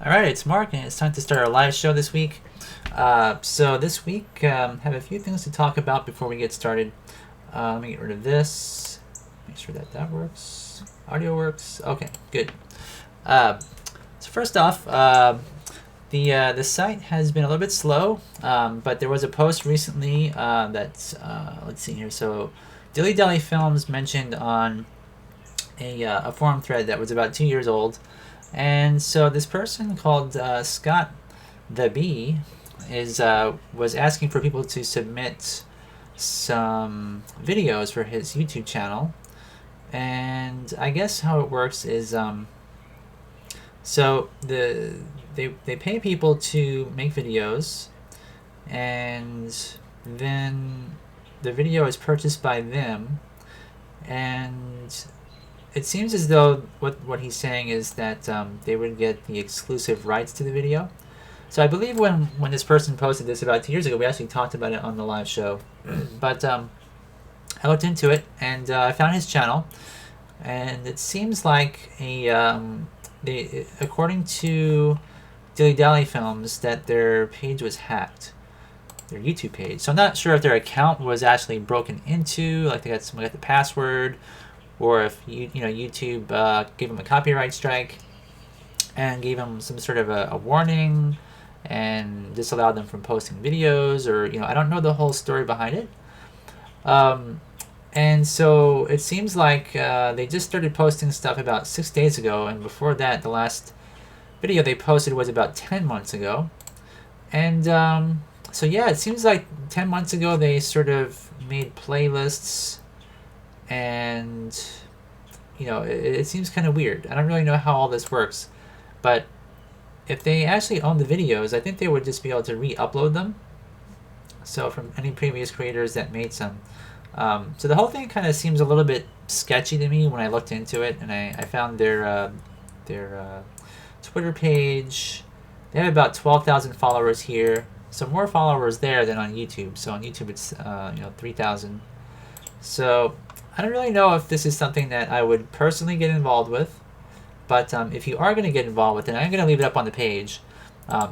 All right, it's Mark, and it's time to start our live show this week. So this week, have a few things to talk about before we get started. Let me get rid of this. Make sure that works. Audio works. Okay, good. Uh, so first off, the site has been a little bit slow, but there was a post recently that let's see here. So, Dilly Dally Films mentioned on a forum thread that was about 2 years old. And so this person called Scott the Bee is was asking for people to submit some videos for his YouTube channel. And I guess how it works is so they pay people to make videos, and then the video is purchased by them, and it seems as though what he's saying is that they would get the exclusive rights to the video. So I believe when this person posted this about 2 years ago, we actually talked about it on the live show. But I looked into it, and I found his channel, and it seems like according to Dilly Dally Films, that their page was hacked, their YouTube page. So I'm not sure if their account was actually broken into, like they got someone got the password, or if YouTube gave them a copyright strike and gave them some sort of a warning and disallowed them from posting videos, or I don't know the whole story behind it. And so it seems like they just started posting stuff about 6 days ago, and before that, the last video they posted was about 10 months ago. And so yeah, it seems like 10 months ago they sort of made playlists, and it seems kind of weird. I don't really know how all this works, but if they actually own the videos, I think they would just be able to re-upload them. So from any previous creators that made some. So the whole thing kind of seems a little bit sketchy to me when I looked into it, and I found their Twitter page. They have about 12,000 followers here, so more followers there than on YouTube. So on YouTube it's 3,000. So I don't really know if this is something that I would personally get involved with, but if you are going to get involved with it, I'm going to leave it up on the page.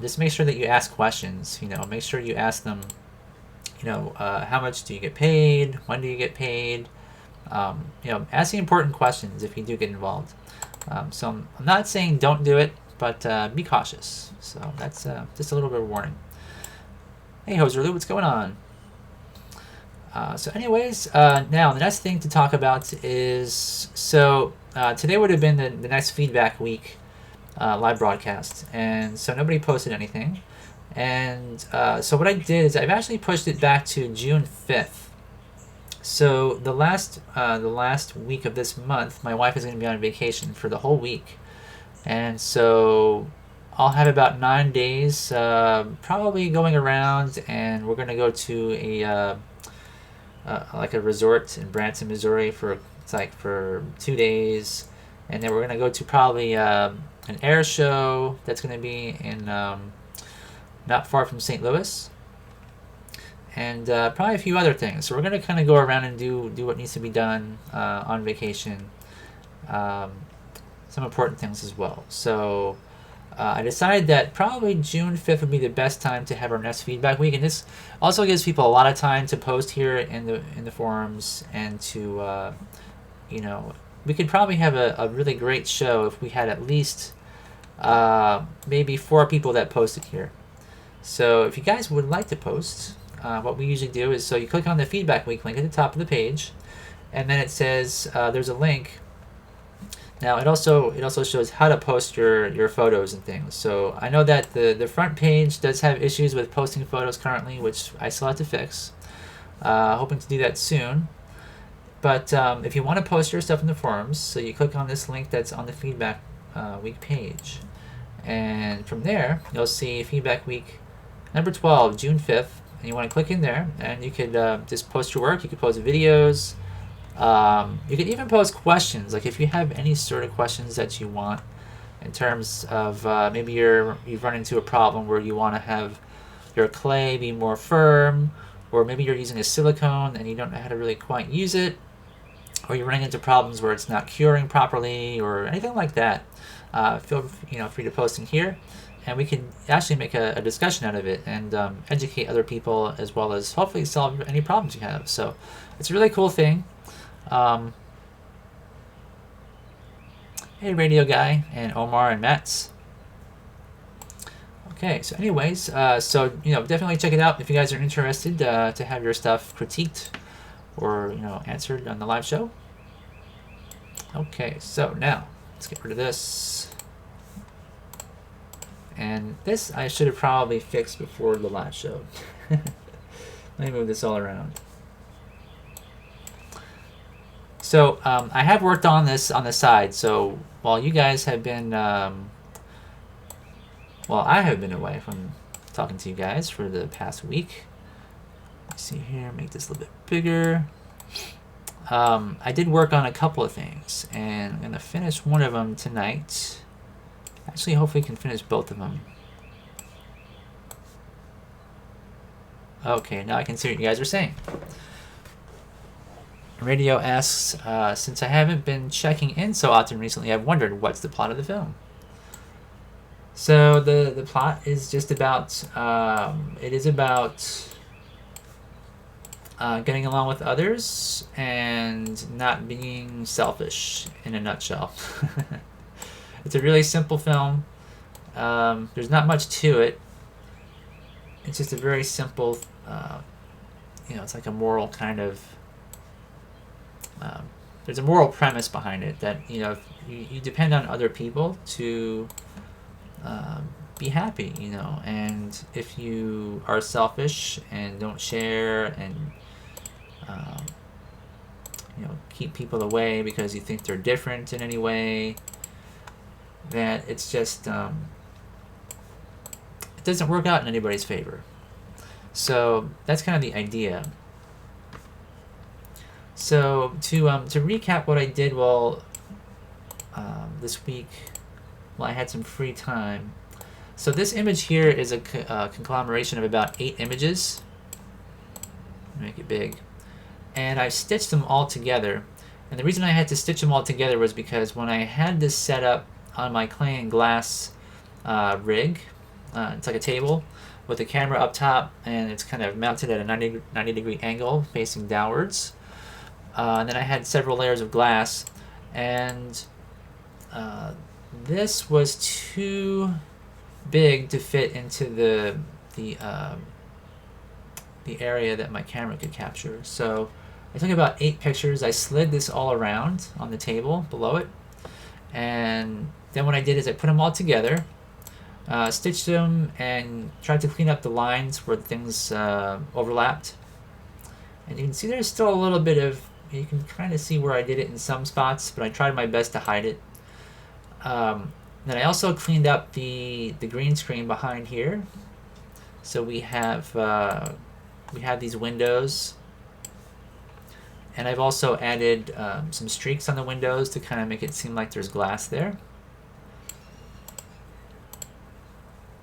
Just make sure that you ask questions. Make sure you ask them. How much do you get paid? When do you get paid? Asking important questions if you do get involved. So I'm not saying don't do it, but be cautious. So that's just a little bit of warning. Hey, Hoserloo, what's going on? So anyways, now the next thing to talk about is, today would have been the next feedback week live broadcast, and so nobody posted anything. And so what I did is I've actually pushed it back to June 5th. So the last week of this month, my wife is going to be on vacation for the whole week, and so I'll have about 9 days probably going around, and we're going to go to like a resort in Branson, Missouri for 2 days, and then we're gonna go to probably an air show that's gonna be in not far from St. Louis, and probably a few other things. So we're gonna kind of go around and do what needs to be done on vacation, some important things as well. So I decided that probably June 5th would be the best time to have our next feedback week, and this also gives people a lot of time to post here in the forums, and to we could probably have a really great show if we had at least maybe 4 people that posted here. So if you guys would like to post, what we usually do is, so you click on the feedback week link at the top of the page, and then it says there's a link. Now it also shows how to post your photos and things. So I know that the front page does have issues with posting photos currently, which I still have to fix. Hoping to do that soon. But if you want to post your stuff in the forums, so you click on this link that's on the feedback week page, and from there you'll see feedback week number 12, June 5th, and you want to click in there, and you could just post your work. You could post videos. You could even post questions, like if you have any sort of questions that you want in terms of maybe you've run into a problem where you want to have your clay be more firm, or maybe you're using a silicone and you don't know how to really quite use it, or you're running into problems where it's not curing properly, or anything like that. feel free to post in here, and we can actually make a discussion out of it and educate other people, as well as hopefully solve any problems you have. So it's a really cool thing. Hey, Radio Guy and Omar and Mats. Okay, so anyways, so definitely check it out if you guys are interested to have your stuff critiqued or answered on the live show. Okay, so now let's get rid of this. And this I should have probably fixed before the live show. Let me move this all around. So I have worked on this on the side. So while you guys have been, well, I have been away from talking to you guys for the past week. Let's see here, make this a little bit bigger. I did work on a couple of things, and I'm going to finish one of them tonight. Actually, hopefully we can finish both of them. Okay, now I can see what you guys are saying. Radio asks, since I haven't been checking in so often recently, I've wondered what's the plot of the film. So the plot is just about, it is about getting along with others and not being selfish, in a nutshell. It's a really simple film. There's not much to it. It's just a very simple, it's like a moral kind of, there's a moral premise behind it that, you depend on other people to be happy, and if you are selfish and don't share and, keep people away because you think they're different in any way, that it's just, it doesn't work out in anybody's favor. So that's kind of the idea. So to recap what I did this week, while I had some free time. So this image here is a conglomeration of about 8 images. Make it big. And I stitched them all together. And the reason I had to stitch them all together was because when I had this set up on my clay and glass rig, it's like a table with a camera up top, and it's kind of mounted at a 90 degree angle facing downwards. And then I had several layers of glass, and this was too big to fit into the area that my camera could capture. So I took about 8 pictures. I slid this all around on the table below it, and then what I did is I put them all together, stitched them, and tried to clean up the lines where things overlapped. And you can see there's still a little bit of, you can kind of see where I did it in some spots, but I tried my best to hide it. Then I also cleaned up the green screen behind here. So we have these windows, and I've also added some streaks on the windows to kind of make it seem like there's glass there.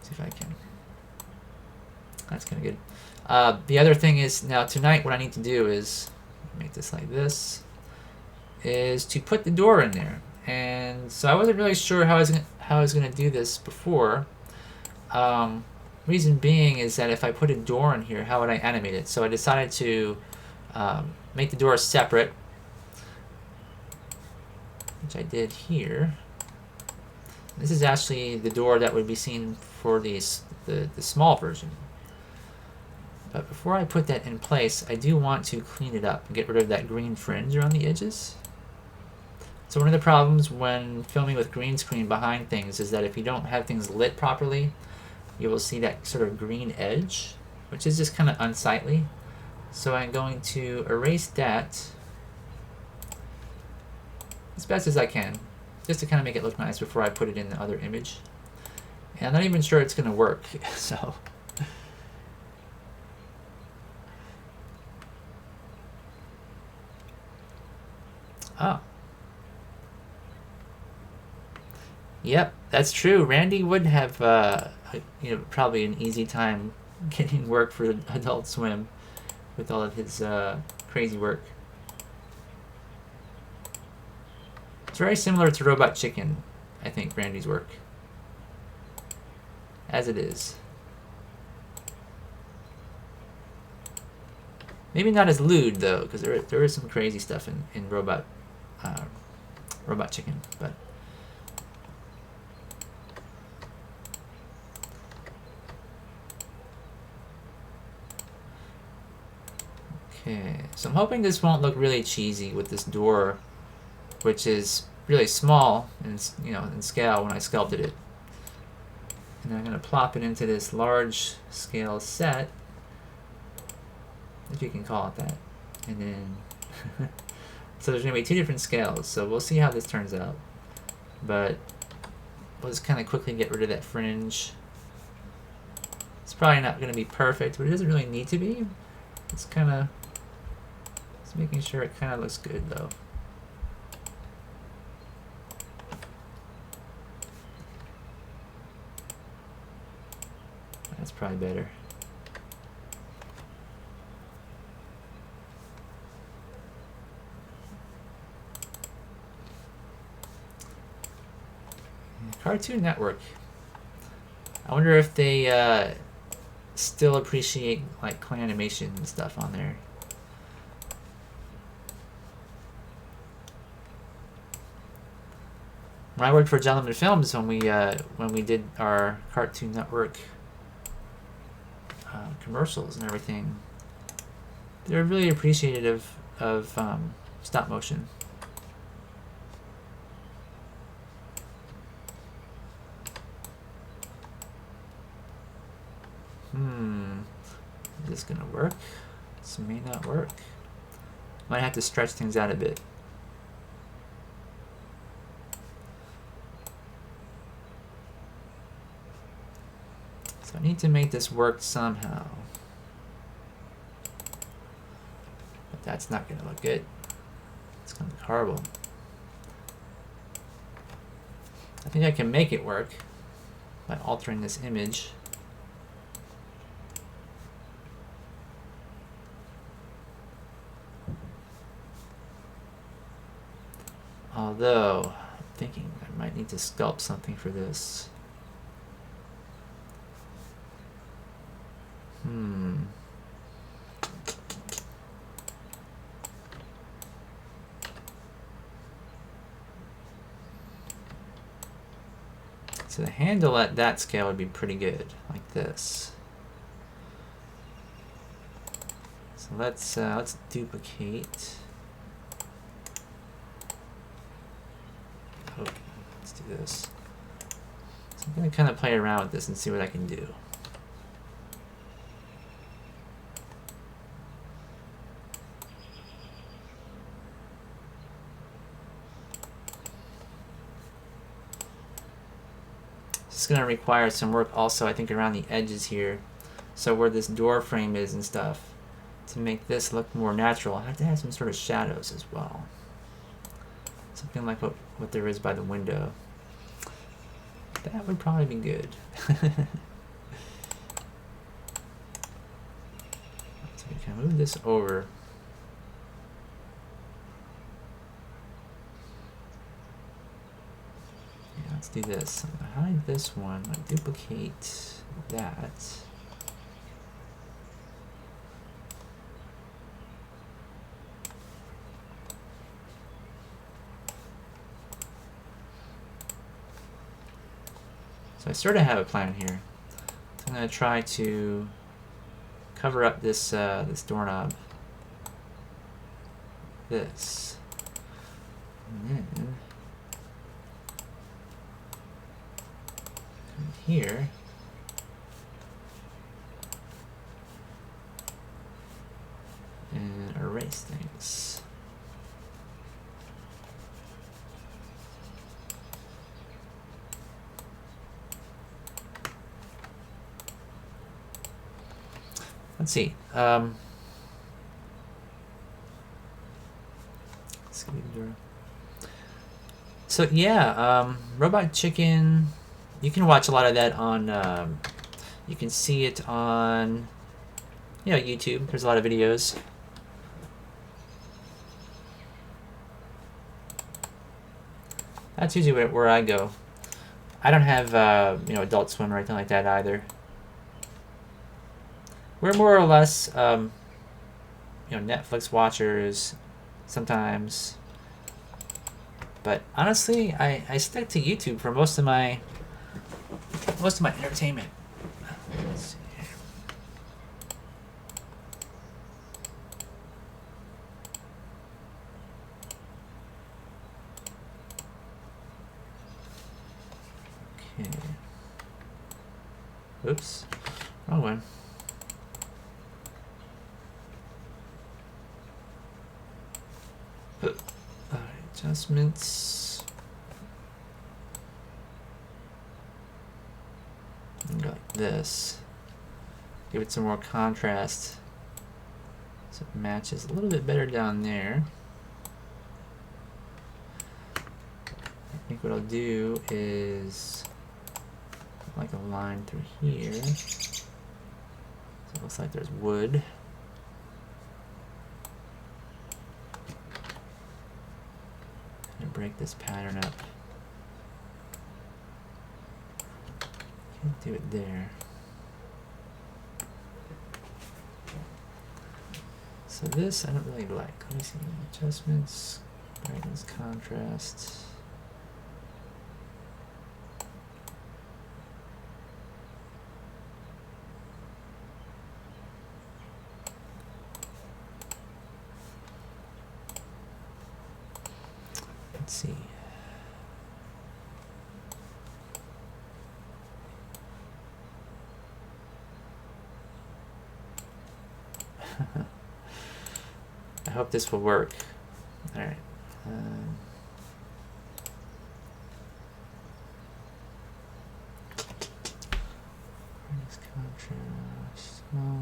See if I can. That's kind of good. The other thing is, now tonight what I need to do is make this like this, is to put the door in there. And so I wasn't really sure how I was going to do this before. Reason being is that if I put a door in here, how would I animate it? So I decided to make the door separate, which I did here. This is actually the door that would be seen for the small version. But before I put that in place, I do want to clean it up and get rid of that green fringe around the edges. So one of the problems when filming with green screen behind things is that if you don't have things lit properly, you will see that sort of green edge, which is just kind of unsightly. So I'm going to erase that as best as I can, just to kind of make it look nice before I put it in the other image. And I'm not even sure it's going to work, so. Oh. Yep, that's true. Randy would have, probably an easy time getting work for Adult Swim with all of his crazy work. It's very similar to Robot Chicken. I think, Randy's work. As it is. Maybe not as lewd, though, because there is some crazy stuff in Robot Chicken, but... Okay, so I'm hoping this won't look really cheesy with this door, which is really small in scale when I sculpted it. And I'm going to plop it into this large scale set, if you can call it that. And then, so there's going to be 2 different scales, so we'll see how this turns out. But we'll just kind of quickly get rid of that fringe. It's probably not going to be perfect, but it doesn't really need to be. It's kind of, just making sure it kind of looks good though. That's probably better. Cartoon Network. I wonder if they still appreciate like Clanimation and stuff on there. When I worked for Gentleman Films, when we did our Cartoon Network commercials and everything, they were really appreciative of stop motion. Is this gonna work? This may not work. Might have to stretch things out a bit. So I need to make this work somehow. But that's not gonna look good. It's gonna look horrible. I think I can make it work by altering this image. Although, I'm thinking I might need to sculpt something for this. So the handle at that scale would be pretty good, like this. So let's duplicate. Oh, let's do this. So I'm gonna kind of play around with this and see what I can do. It's going to require some work also, I think, around the edges here. So where this door frame is and stuff, to make this look more natural, I have to have some sort of shadows as well. Something like what there is by the window. That would probably be good. So we can move this over. Let's do this. I'm gonna hide this one. I duplicate that. So I sort of have a plan here. So I'm gonna try to cover up this this doorknob. This. And then here, and erase things. Let's see. So yeah, Robot Chicken. You can watch a lot of that on, you can see it on, YouTube. There's a lot of videos. That's usually where I go. I don't have Adult Swim or anything like that either. We're more or less Netflix watchers sometimes, but honestly, I stick to YouTube for most of my entertainment. Let's see here. Okay. Oops, wrong one. Alright, adjustments. And go like this. Give it some more contrast so it matches a little bit better down there. I think what I'll do is like a line through here. So it looks like there's wood. And break this pattern up. Can't do it there. So this I don't really like. Let me see. Adjustments, brightness, contrast. Let's see. I hope this will work. All right. Brightness, contrast. No.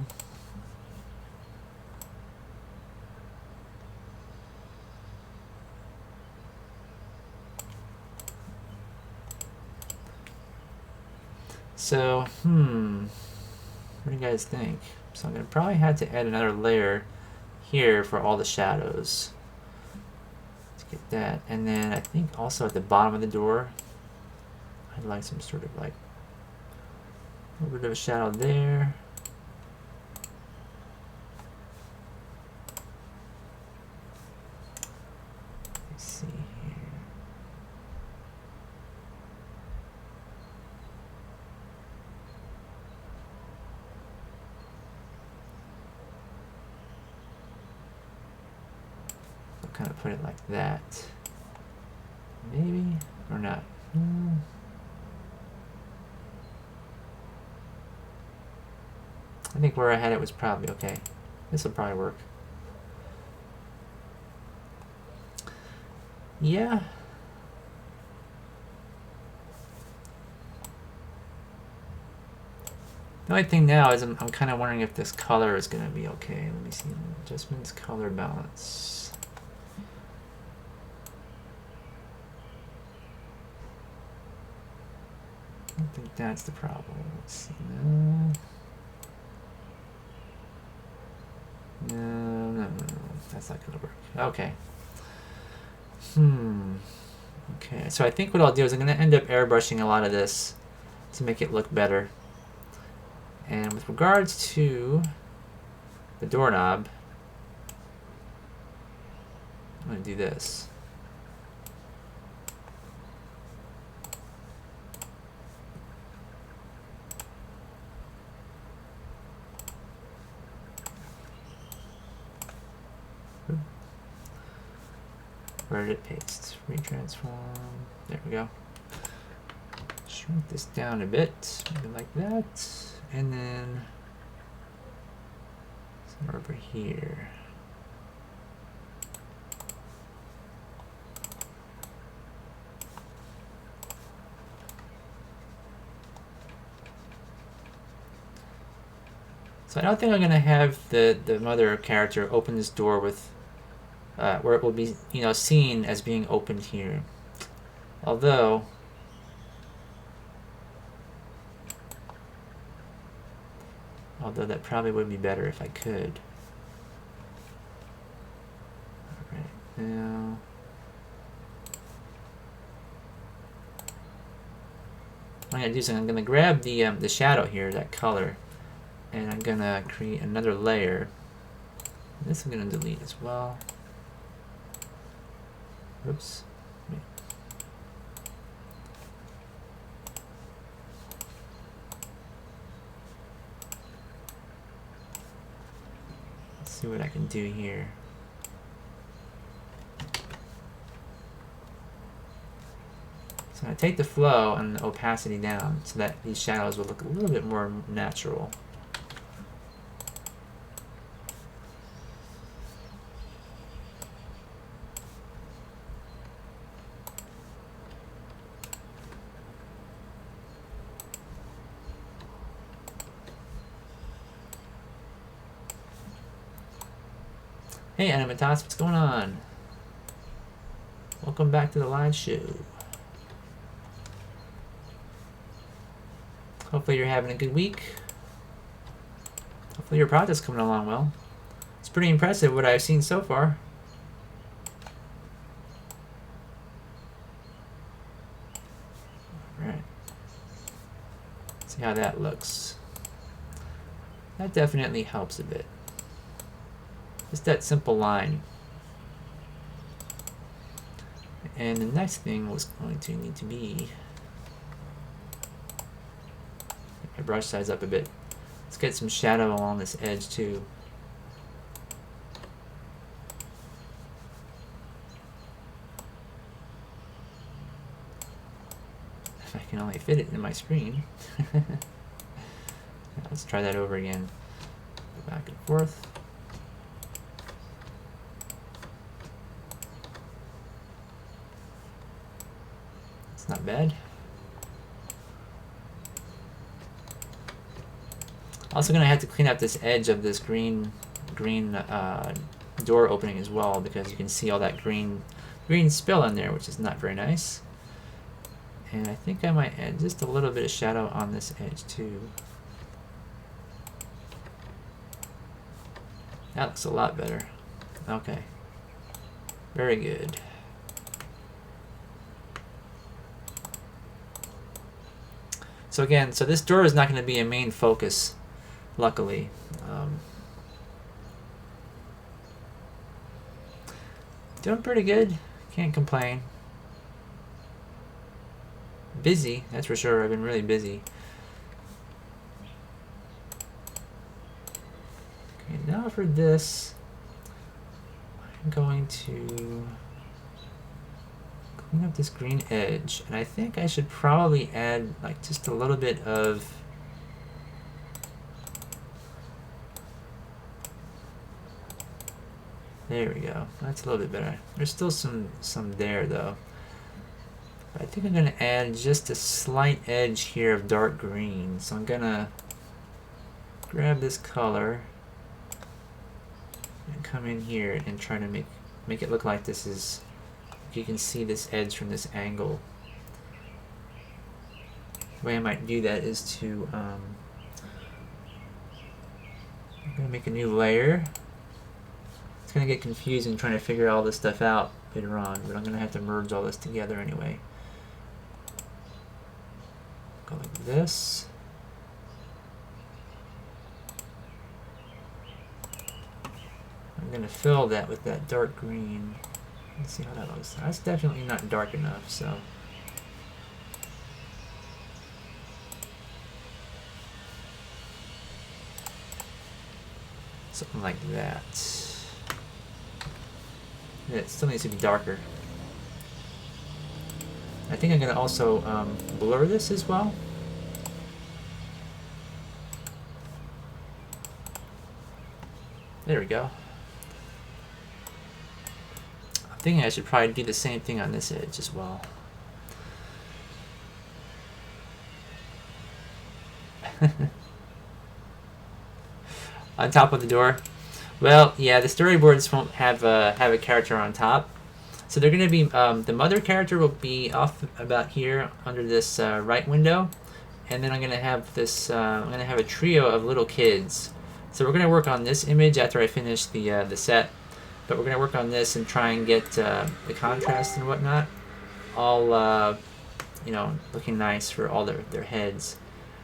So, what do you guys think? So I'm gonna probably have to add another layer here for all the shadows to get that, and then I think also at the bottom of the door I'd like some sort of like a little bit of a shadow there. Let's see here. I'll kind of put it like that. Maybe or not. I think where I had it was probably okay. This will probably work. Yeah. The only thing now is I'm kind of wondering if this color is going to be okay. Let me see. Adjustments, color balance. I don't think that's the problem. Let's see. No. That's not going to work. Okay. Okay, so I think what I'll do is I'm going to end up airbrushing a lot of this to make it look better. And with regards to the doorknob, I'm going to do this. Where did it paste? Retransform. There we go. Shrink this down a bit, maybe like that. And then somewhere over here. So I don't think I'm going to have the mother character open this door with where it will be, seen as being opened here. Although that probably would be better if I could. All right, now I'm gonna do is I'm gonna grab the shadow here, that color, and I'm gonna create another layer. This I'm gonna delete as well. Oops. Let's see what I can do here. So I'm going to take the flow and the opacity down so that these shadows will look a little bit more natural. Hey Animatos, what's going on? Welcome back to the live show. Hopefully you're having a good week. Hopefully your project's coming along well. It's pretty impressive what I've seen so far. Alright. See how that looks. That definitely helps a bit. Just that simple line. And the next thing was going to need to be my brush size up a bit. Let's get some shadow along this edge too. If I can only fit it in my screen. Let's try that over again. Go back and forth. It's not bad. Also gonna have to clean up this edge of this green door opening as well, because you can see all that green spill in there, which is not very nice. And I think I might add just a little bit of shadow on this edge too. That looks a lot better. Okay. Very good. So again, so this door is not going to be a main focus, luckily. Doing pretty good. Can't complain. Busy, that's for sure. I've been really busy. Okay, now for this, I'm going to clean up this green edge, and I think I should probably add like just a little bit of there we go. That's a little bit better. There's still some there though. I think I'm gonna add just a slight edge here of dark green. So I'm gonna grab this color and come in here and try to make it look like this is, you can see this edge from this angle. The way I might do that is to I'm gonna make a new layer. It's gonna get confusing trying to figure all this stuff out later on, but I'm gonna have to merge all this together anyway. Go like this. I'm gonna fill that with that dark green. Let's see how that looks. That's definitely not dark enough, so. Something like that. Yeah, it still needs to be darker. I think I'm going to also blur this as well. There we go. I'm thinking I should probably do the same thing on this edge as well. On top of the door. Well, yeah, the storyboards won't have a character on top, so they're going to be the mother character will be off about here under this right window, and then I'm going to have this I'm going to have a trio of little kids. So we're going to work on this image after I finish the set, but we're going to work on this and try and get the contrast and whatnot all you know, looking nice for all their heads.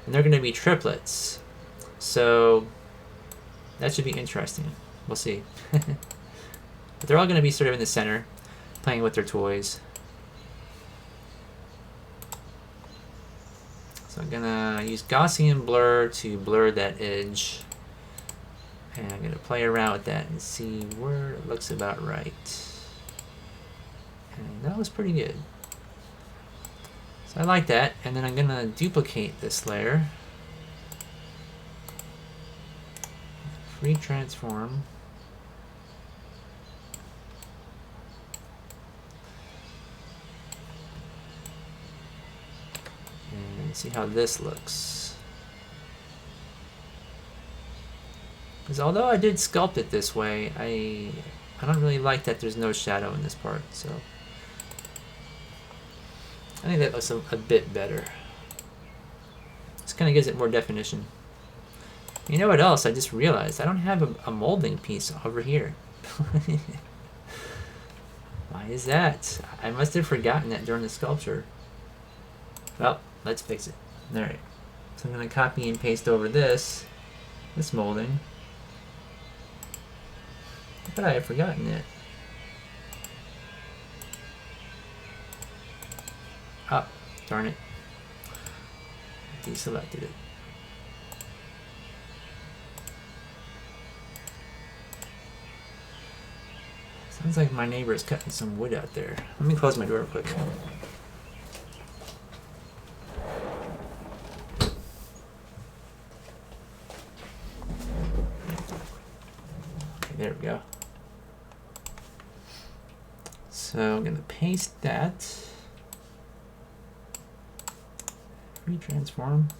And they're going to be triplets. So that should be interesting. We'll see. But they're all going to be sort of in the center, playing with their toys. So I'm going to use Gaussian blur to blur that edge. And I'm going to play around with that and see where it looks about right. And that was pretty good. So I like that. And then I'm going to duplicate this layer. Free transform. And see how this looks. Because although I did sculpt it this way, I don't really like that there's no shadow in this part. So I think that looks a bit better. This kind of gives it more definition. You know what else? I just realized I don't have a molding piece over here. Why is that? I must have forgotten that during the sculpture. Well, let's fix it. Alright. So I'm going to copy and paste over this molding. But I have forgotten it. Oh, darn it. Deselected it. Sounds like my neighbor is cutting some wood out there. Let me close my door real quick. Okay, there we go. So I'm going to paste that. Retransform.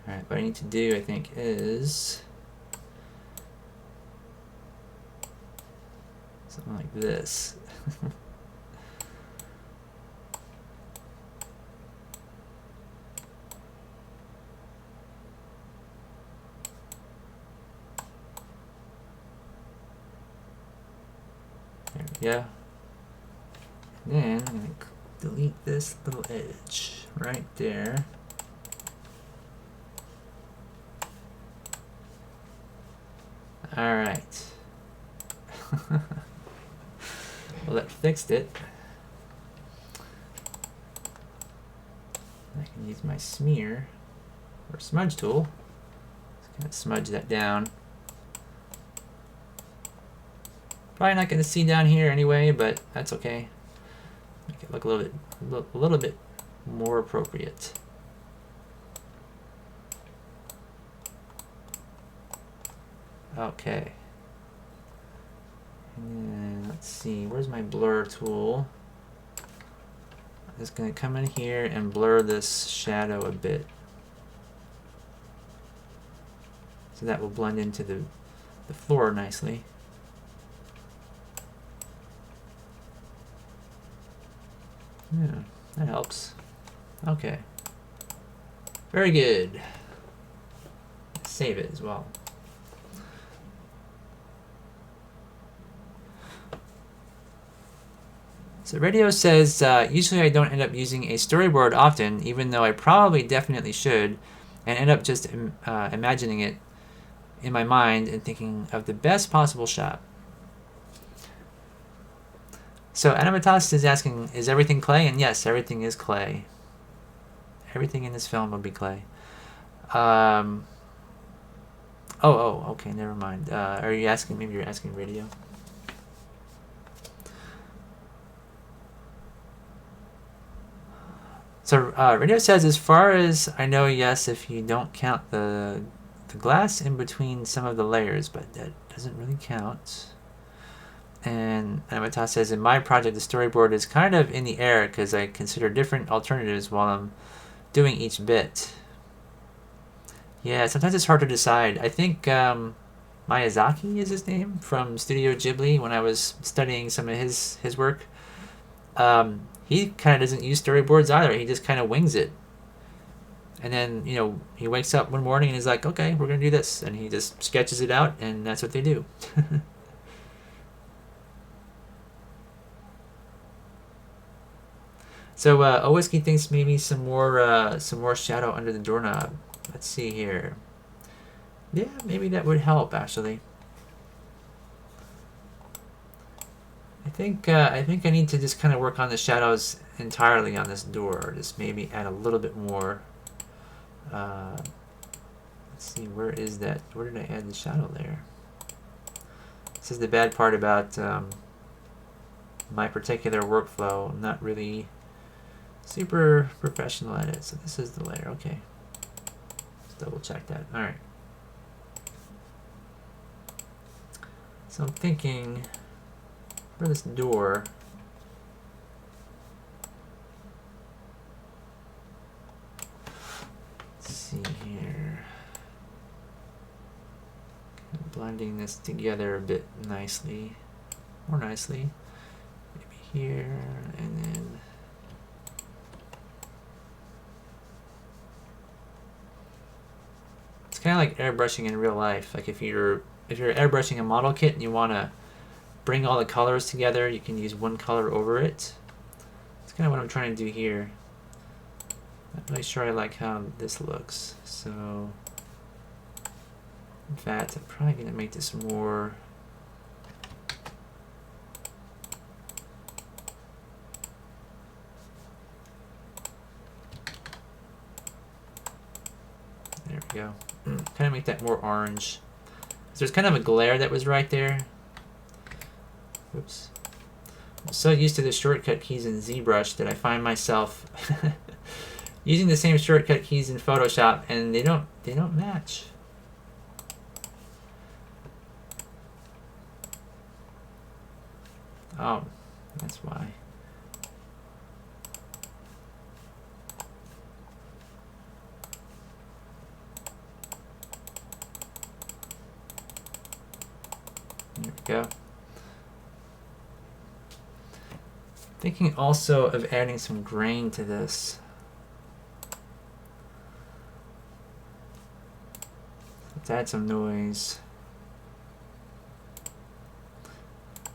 Alright, what I need to do, I think, is something like this. There we go. And then I'm going to delete this little edge right there. Alright. Well, that fixed it. I can use my smear or smudge tool. Just kind of smudge that down. Probably not going to see down here anyway, but that's okay. Make it look a little bit more appropriate. Okay. And let's see, where's my blur tool? I'm just going to come in here and blur this shadow a bit. So that will blend into the floor nicely. Yeah, that helps. Okay. Very good. Save it as well. So Radio says, usually I don't end up using a storyboard often, even though I probably definitely should, and end up just imagining it in my mind and thinking of the best possible shot. So Anamatas is asking, is everything clay? And yes, everything is clay. Everything in this film will be clay. Oh, okay, never mind. Are you asking, maybe you're asking Radio? So Radio says, as far as I know, yes, if you don't count the glass in between some of the layers, but that doesn't really count. And Amata says, in my project, the storyboard is kind of in the air because I consider different alternatives while I'm doing each bit. Yeah, sometimes it's hard to decide. I think Miyazaki is his name, from Studio Ghibli, when I was studying some of his work. he kind of doesn't use storyboards either. He just kind of wings it. And then, you know, he wakes up one morning and he's like, okay, we're going to do this. And he just sketches it out, and that's what they do. So, Owiski thinks maybe some more shadow under the doorknob. Let's see here. Yeah, maybe that would help, actually. I think I need to just kind of work on the shadows entirely on this door. Just maybe add a little bit more. Let's see, where is that? Where did I add the shadow there? This is the bad part about my particular workflow. I'm not really super professional at it. So this is the layer. Okay. Let's double check that. All right. So I'm thinking for this door, let's see here, blending this together a bit nicely, more nicely, maybe here, and then it's kind of like airbrushing in real life. Like if you're airbrushing a model kit and you want to bring all the colors together, you can use one color over it. That's kind of what I'm trying to do here. Not really sure I like how this looks. So, in fact, I'm probably going to make this more... There we go. Kind of make that more orange. So there's kind of a glare that was right there. Oops. I'm so used to the shortcut keys in ZBrush that I find myself using the same shortcut keys in Photoshop, and they don't match. Oh, that's why. There we go. Thinking also of adding some grain to this. Let's add some noise.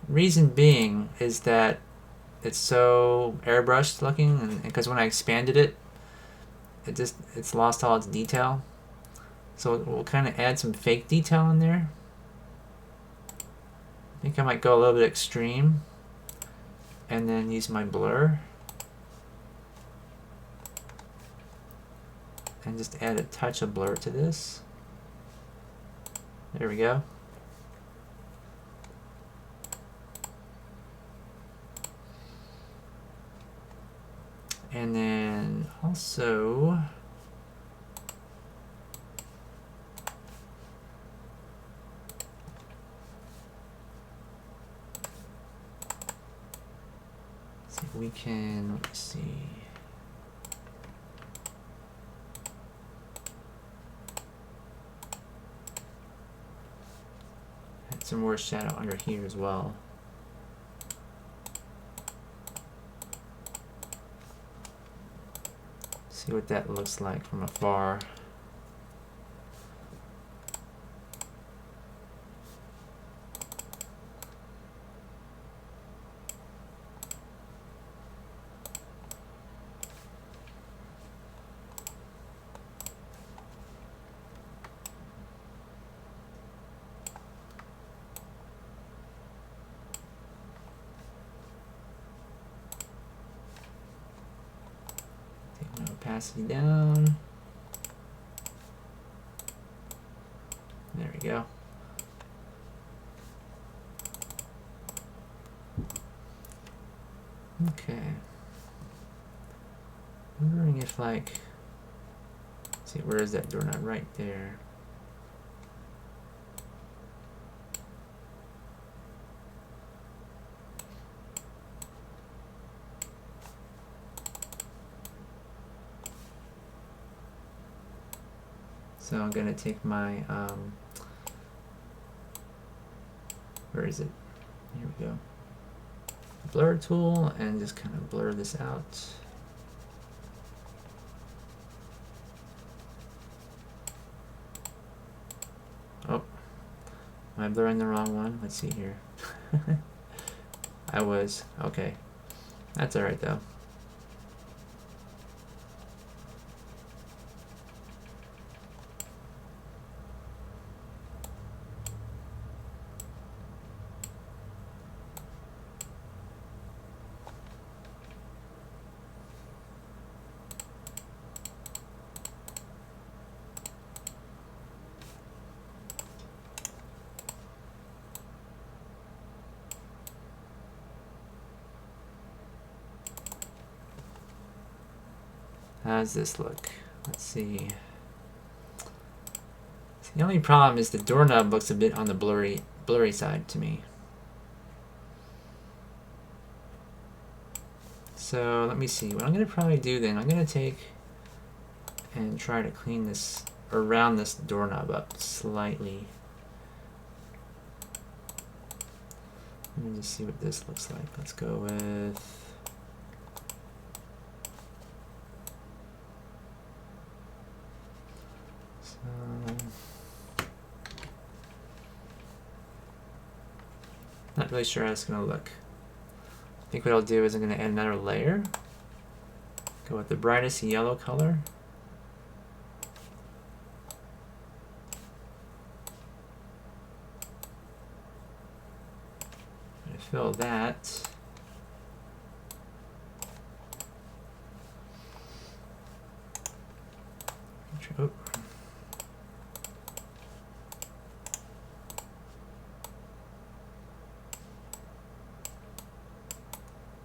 Reason being is that it's so airbrushed looking, and because when I expanded it, it's lost all its detail. So we'll kind of add some fake detail in there. I think I might go a little bit extreme, and then use my blur and just add a touch of blur to this. There we go. And then also see if we can, let's see. Add some more shadow under here as well. See what that looks like from afar. Opacity down. There we go. Okay. Wondering if, like, let's see, where is that doorknob? Right there. So I'm gonna take my, where is it? Here we go. blur tool and just kind of blur this out. Oh, am I blurring the wrong one? Let's see here. I was. Okay. That's alright though. How does this look? Let's see. The only problem is the doorknob looks a bit on the blurry side to me. So let me see. What I'm going to probably do then, I'm going to take and try to clean this, or round this doorknob up slightly. Let me just see what this looks like. Let's go with... Not really sure how it's going to look. I think what I'll do is I'm going to add another layer. Go with the brightest yellow color. I'm going to fill that. Oh.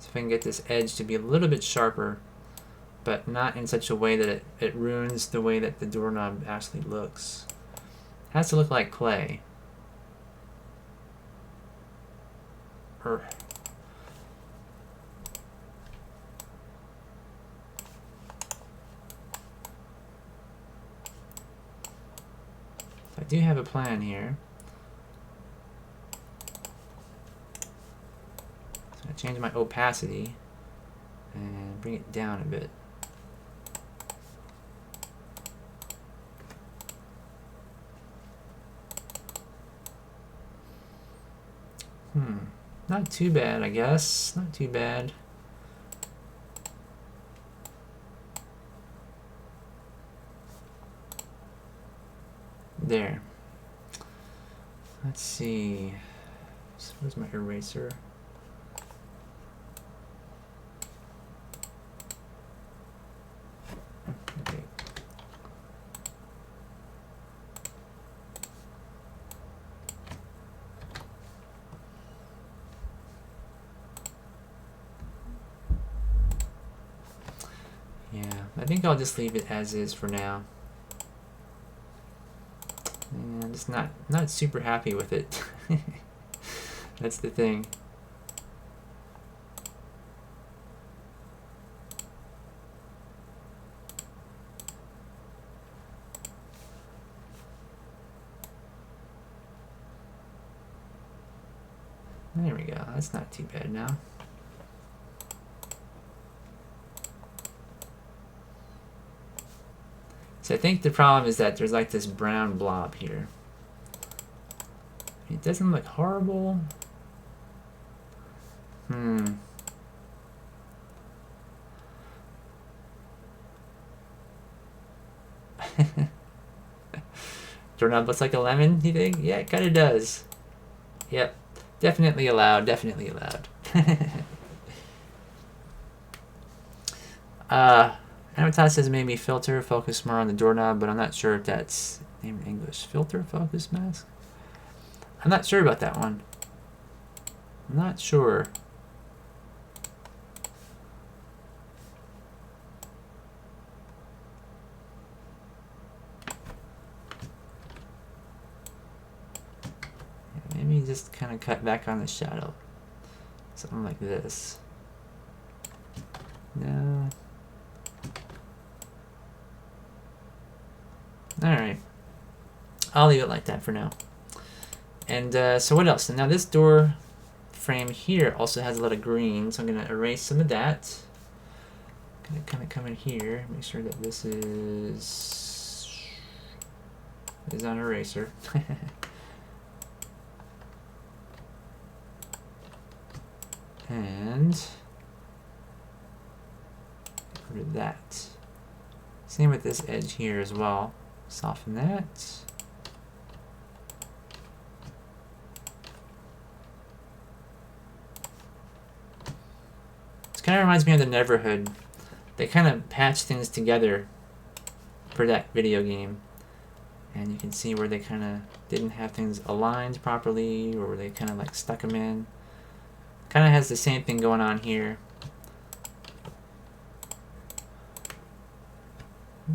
If I can get this edge to be a little bit sharper, but not in such a way that it ruins the way that the doorknob actually looks. It has to look like clay. Or I do have a plan here. Change my opacity and bring it down a bit. Not too bad, I guess. Not too bad. There. Let's see. So where's my eraser? I think I'll just leave it as is for now. And I'm just not super happy with it. That's the thing. There we go. That's not too bad now. So I think the problem is that there's like this brown blob here. It doesn't look horrible. Doorknob looks like a lemon, you think? Yeah, it kind of does. Yep. Definitely allowed. Definitely allowed. Advertise says maybe filter, focus more on the doorknob, but I'm not sure if that's named in English. Filter, focus, mask? I'm not sure about that one. I'm not sure. Yeah, maybe just kind of cut back on the shadow. Something like this. No. Alright. I'll leave it like that for now. And so what else? So now this door frame here also has a lot of green, so I'm going to erase some of that. I'm going to kind of come in here, make sure that this is on eraser. And get rid of that. Same with this edge here as well. Soften that. This kind of reminds me of the Neverhood. They kind of patched things together for that video game. And you can see where they kind of didn't have things aligned properly, or where they kind of like stuck them in. Kind of has the same thing going on here.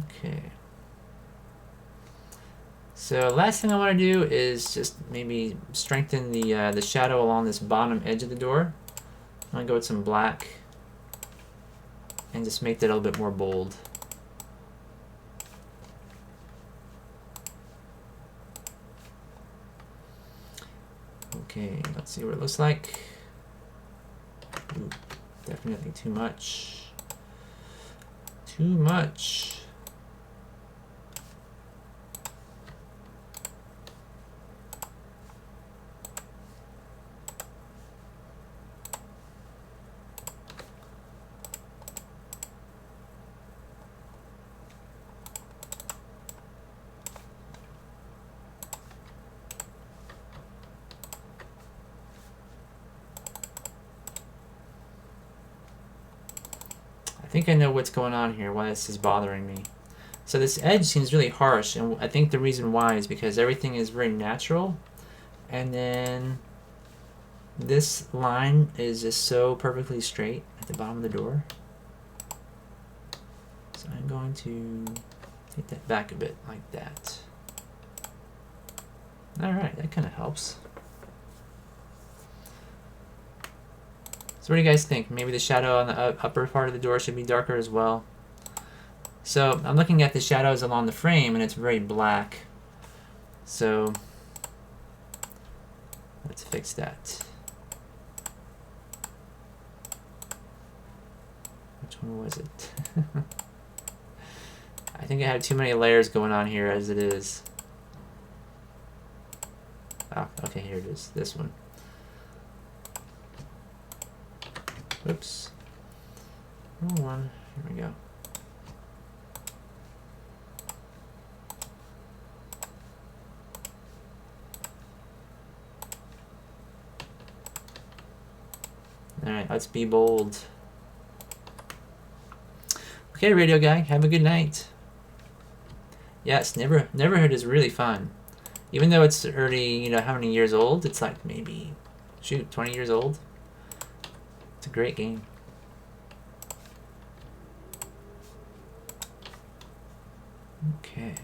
Okay. So last thing I want to do is just maybe strengthen the shadow along this bottom edge of the door. I'm going to go with some black and just make that a little bit more bold. Okay, let's see what it looks like. Ooh, definitely too much. Too much. I think I know what's going on here, why this is bothering me. So this edge seems really harsh, and I think the reason why is because everything is very natural, and then this line is just so perfectly straight at the bottom of the door. So I'm going to take that back a bit like that. Alright, that kind of helps. So what do you guys think? Maybe the shadow on the upper part of the door should be darker as well. So I'm looking at the shadows along the frame and it's very black. So let's fix that. Which one was it? I think I have too many layers going on here as it is. Oh, okay, here it is. This one. Oops. Wrong one. Here we go. Alright, let's be bold. Okay, Radio Guy, have a good night. Yes, Neverhood is really fun. Even though it's already, you know, how many years old? It's like maybe, shoot, 20 years old. It's a great game. Okay.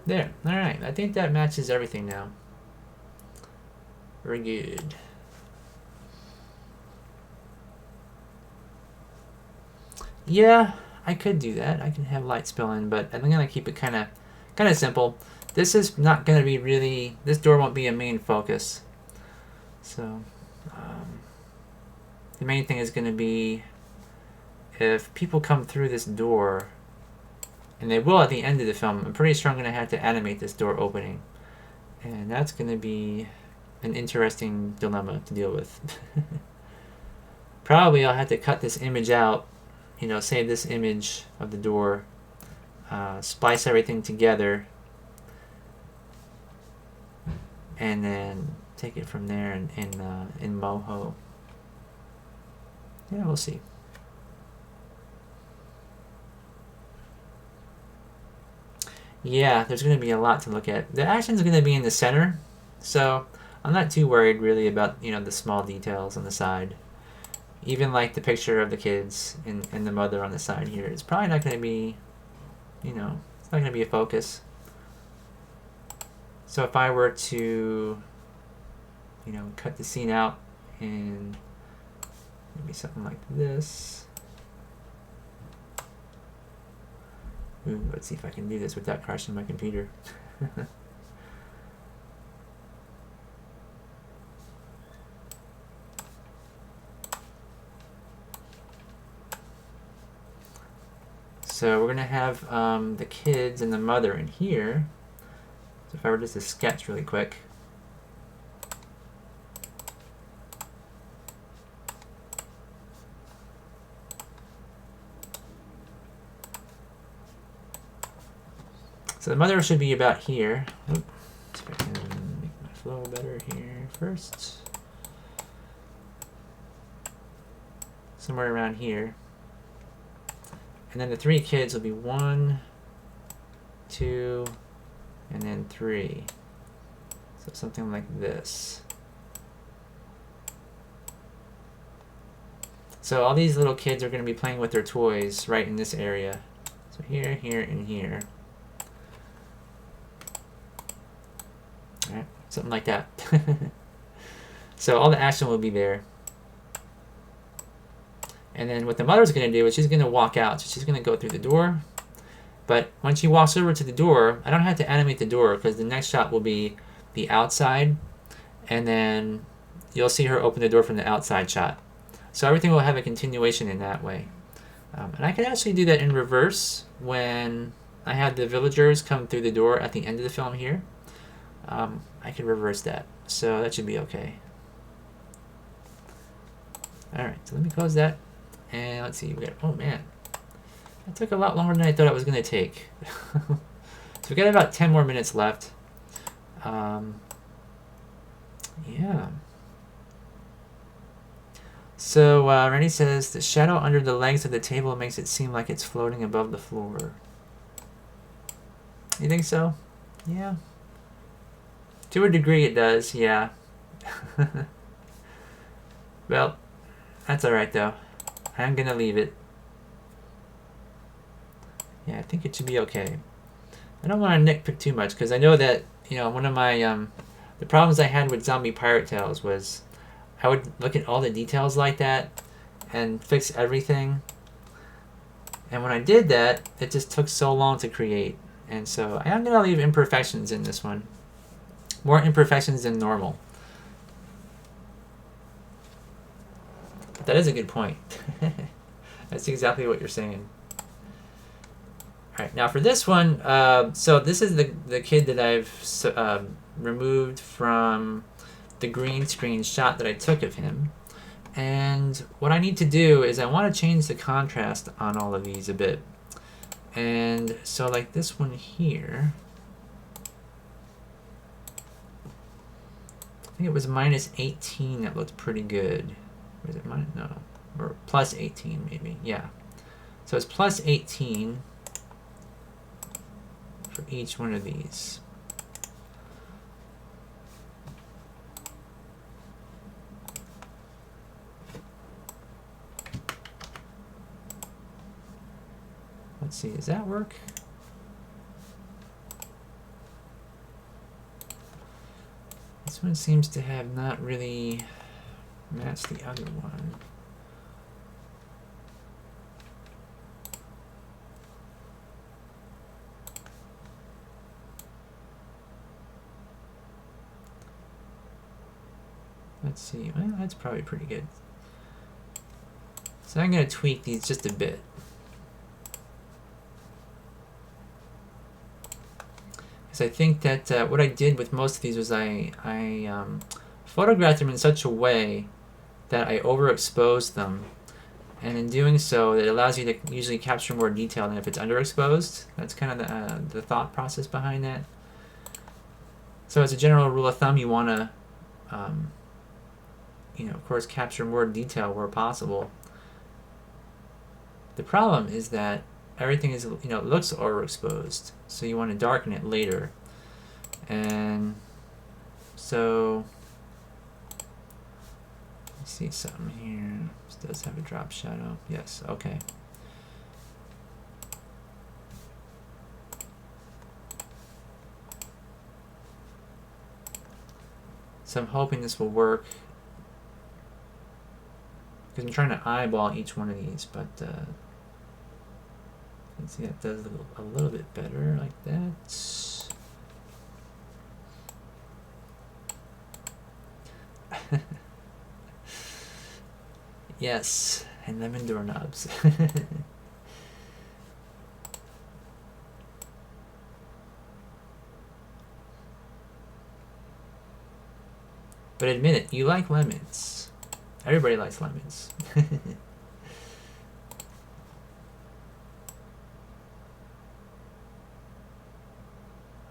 There. Alright, I think that matches everything now. Very good. Yeah, I could do that. I can have light spill in, but I'm gonna keep it kind of simple. This is not gonna be really. This door won't be a main focus. So, the main thing is gonna be if people come through this door, and they will at the end of the film. I'm pretty sure I'm gonna have to animate this door opening, and that's gonna be an interesting dilemma to deal with. Probably I'll have to cut this image out. You know, save this image of the door, splice everything together, and then take it from there in Moho. Yeah, we'll see. Yeah, there's going to be a lot to look at. The action's going to be in the center, so I'm not too worried really about, you know, the small details on the side. Even like the picture of the kids and the mother on the side here, it's probably not going to be, you know, it's not going to be a focus. So if I were to, you know, cut the scene out in maybe something like this. Ooh, let's see if I can do this without crashing my computer. So we're gonna have the kids and the mother in here. So if I were just to sketch really quick. So the mother should be about here. Oop. See if I can make my flow better here first. Somewhere around here. And then the 3 kids will be 1, 2, and then 3. So something like this. So all these little kids are going to be playing with their toys right in this area. So here, here, and here. Alright, something like that. So all the action will be there. And then what the mother's going to do is she's going to walk out. So she's going to go through the door. But when she walks over to the door, I don't have to animate the door because the next shot will be the outside. And then you'll see her open the door from the outside shot. So everything will have a continuation in that way. And I can actually do that in reverse when I have the villagers come through the door at the end of the film here. I can reverse that. So that should be okay. Alright, so let me close that. And let's see, we got, oh man. That took a lot longer than I thought it was going to take. So we got about 10 more minutes left. Yeah. So Rennie says, the shadow under the legs of the table makes it seem like it's floating above the floor. You think so? Yeah. To a degree it does, yeah. Well, that's alright though. I'm gonna leave it. Yeah, I think it should be okay. I don't want to nitpick too much because I know that, you know, one of my the problems I had with Zombie Pirate Tales was I would look at all the details like that and fix everything. And when I did that, it just took so long to create. And so I am going to leave imperfections in this one. More imperfections than normal. But that is a good point. That's exactly what you're saying. Alright, now for this one, so this is the kid that I've removed from the green screen shot that I took of him. And what I need to do is I want to change the contrast on all of these a bit. And so like this one here, I think it was minus 18 that looked pretty good. Was it minus? No. Or plus 18 maybe. Yeah. So it's plus 18 for each one of these. Let's see, does that work? This one seems to have not really matched the other one. Let's see, well, that's probably pretty good. So I'm going to tweak these just a bit. Because I think that what I did with most of these was I photographed them in such a way that I overexposed them. And in doing so, it allows you to usually capture more detail than if it's underexposed. That's kind of the thought process behind that. So as a general rule of thumb, you want to, you know, of course, capture more detail where possible. The problem is that everything is, you know, looks overexposed, so you want to darken it later. And so let's see something here. This does have a drop shadow. Yes, okay. So I'm hoping this will work, because I'm trying to eyeball each one of these, but let's see, that does look a little bit better like that. Yes, and lemon doorknobs. But admit it, you like lemons. Everybody likes lemons.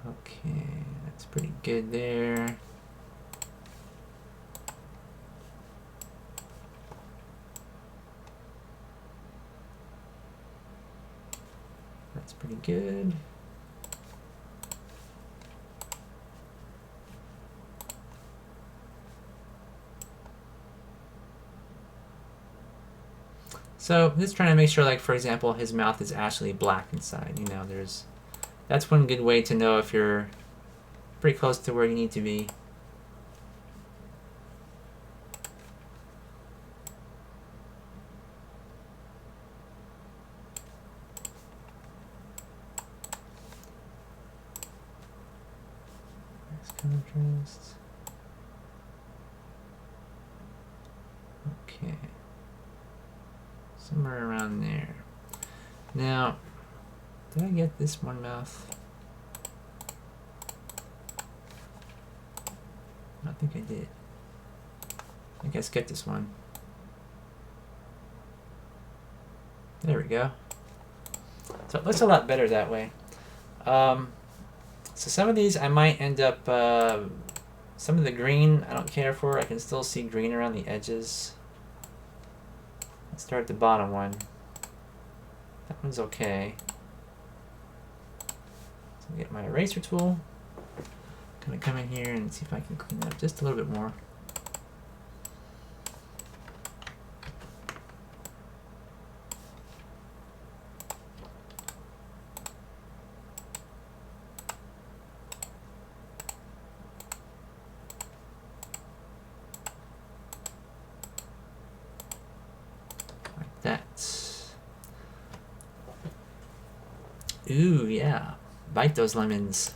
Okay, that's pretty good there. That's pretty good. So just trying to make sure, like, for example, his mouth is actually black inside. You know, that's one good way to know if you're pretty close to where you need to be. Contrast. Okay. Somewhere around there. Now, did I get this one mouth? I think I did. I guess get this one. There we go. So it looks a lot better that way. So some of these I might end up, some of the green I don't care for. I can still see green around the edges. Let's start at the bottom one. That one's okay. So I'll get my eraser tool. Gonna come in here and see if I can clean that up just a little bit more. Ooh, yeah. Bite those lemons.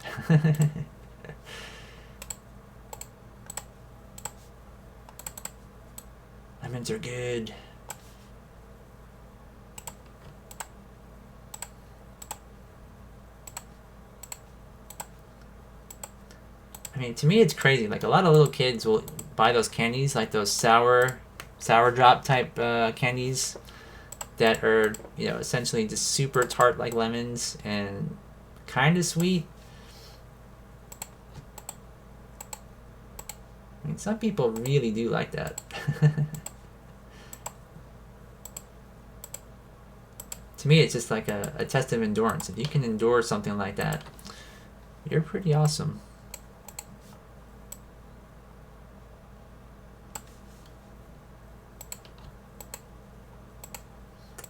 Lemons are good. I mean, to me, it's crazy. Like, a lot of little kids will buy those candies, like those sour drop type candies that are, you know, essentially just super tart like lemons and kind of sweet. I mean, some people really do like that. To me, it's just like a test of endurance. If you can endure something like that, you're pretty awesome.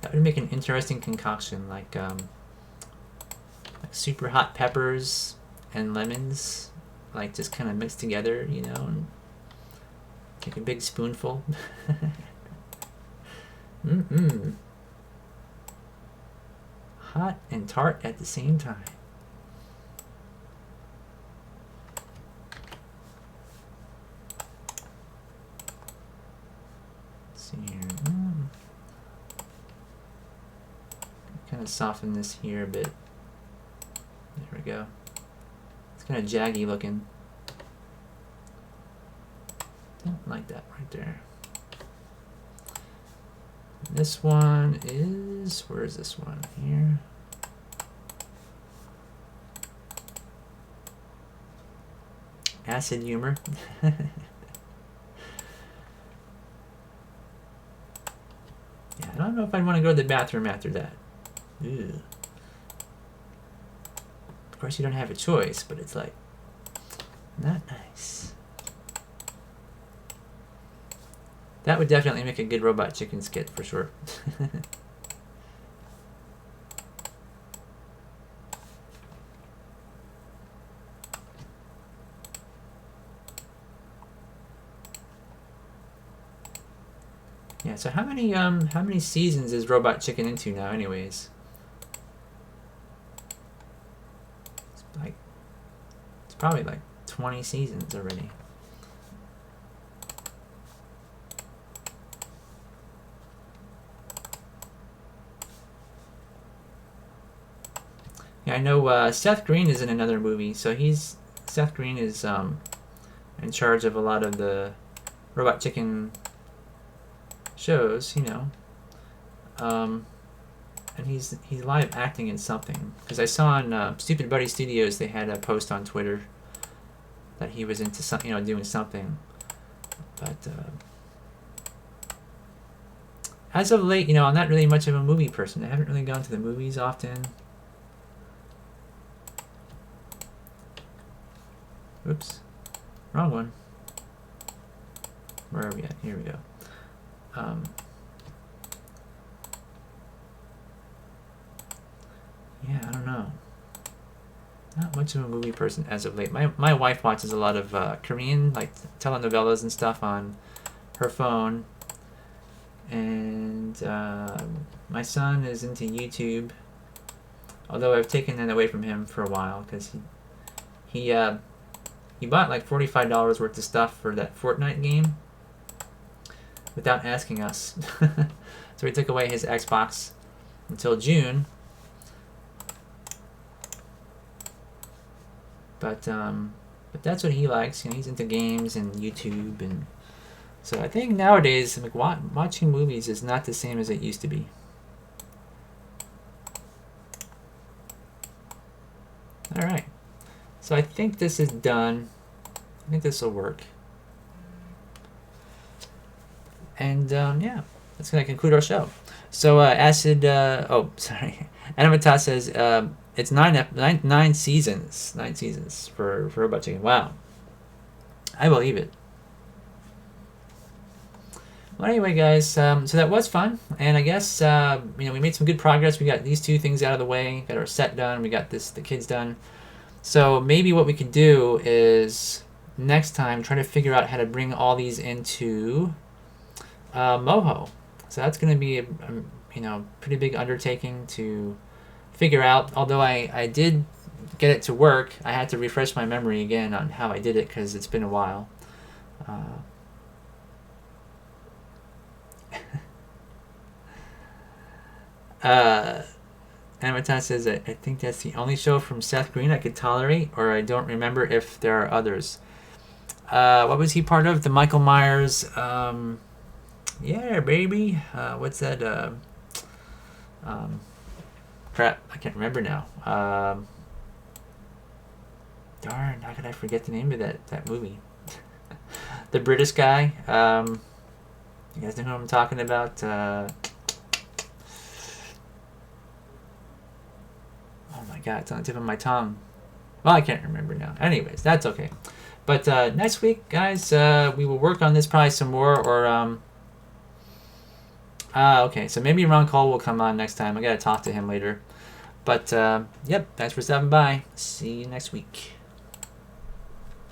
That would make an interesting concoction, like super hot peppers and lemons, like just kind of mixed together, you know, and take a big spoonful. Hot and tart at the same time. Let's see here. Kind of soften this here a bit. There we go. It's kind of jaggy looking. Don't like that right there. This one is, where is this one? Here. Acid humor. Yeah, I don't know if I'd want to go to the bathroom after that. Ew. Of course, you don't have a choice, but it's like, not nice. That would definitely make a good Robot Chicken skit for sure. Yeah, so how many seasons is Robot Chicken into now anyways? It's probably like 20 seasons already. Yeah, I know Seth Green is in another movie, so Seth Green is in charge of a lot of the Robot Chicken shows, you know. And he's live acting in something, because I saw on Stupid Buddy Studios they had a post on Twitter that he was into some, you know, doing something. But as of late, you know, I'm not really much of a movie person. I haven't really gone to the movies often. Oops, wrong one. Where are we at? Here we go. Yeah, I don't know. Not much of a movie person as of late. My wife watches a lot of Korean, like, telenovelas and stuff on her phone. And my son is into YouTube, although I've taken that away from him for a while, because he bought like $45 worth of stuff for that Fortnite game without asking us. So we took away his Xbox until June. But that's what he likes. You know, he's into games and YouTube, and so I think nowadays, like, watching movies is not the same as it used to be. All right, so I think this is done. I think this will work. And yeah, that's gonna conclude our show. So Acid, oh sorry, Anamata says it's nine seasons for Robot Chicken. Wow, I believe it. Well, anyway, guys, so that was fun, and I guess you know, we made some good progress. We got these two things out of the way, got our set done, we got the kids done. So maybe what we could do is next time try to figure out how to bring all these into Moho. So that's going to be a you know, pretty big undertaking to figure out. Although I did get it to work, I had to refresh my memory again on how I did it, because it's been a while. Amatan says, I think that's the only show from Seth Green I could tolerate, or I don't remember if there are others. What was he part of? The Michael Myers, yeah, baby. What's that? Crap, I can't remember now. Darn, how could I forget the name of that movie? The British guy. You guys know who I'm talking about? Oh my god, it's on the tip of my tongue. Well, I can't remember now. Anyways, that's okay. But next week, guys, we will work on this probably some more, or okay, so maybe Ron Cole will come on next time. I gotta talk to him later. But yep, thanks for stopping by. See you next week.